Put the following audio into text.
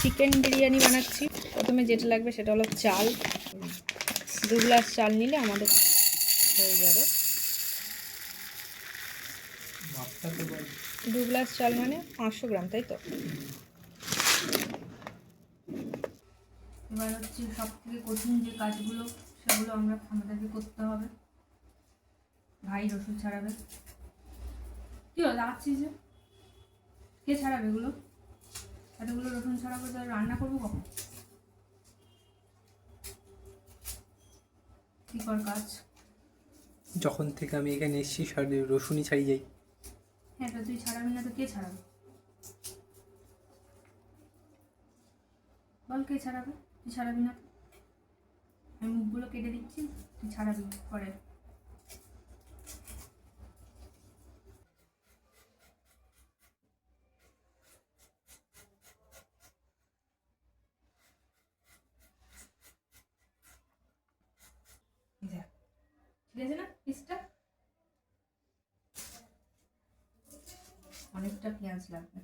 Chicken biryani বানাচ্ছি। প্রথমে যেটা লাগবে সেটা হলো চাল। 2 গ্লাস চাল নিলে আমাদের হয়ে যাবে। 2 গ্লাস চাল মানে 500 গ্রাম, তাই তো? এবার হচ্ছে সব থেকে কঠিন যে কাজগুলো সেগুলো আমাদেরকে করতে হবে। ভাই রসুন ছাড়াবে। কি হলো যাচ্ছি যে কে ছাড়াবে এগুলো? এতগুলো রসুন ছাড়াবো, তো রান্না করবো কখন? কি কর কাজ? যখন থেকে আমি এখানে এসেছি রসুনই ছাড়িয়ে যাই। হ্যাঁ, তো তুই ছাড়াবি না তো কে ছাড়াবে? বল কে ছাড়াবে? তুই ছাড়াবি না? আমি মুখগুলো কেটে দিচ্ছি, তুই ছাড়াবি পরে। ঠিক আছে না পিসটা? অনেকটা পেঁয়াজ লাগবে।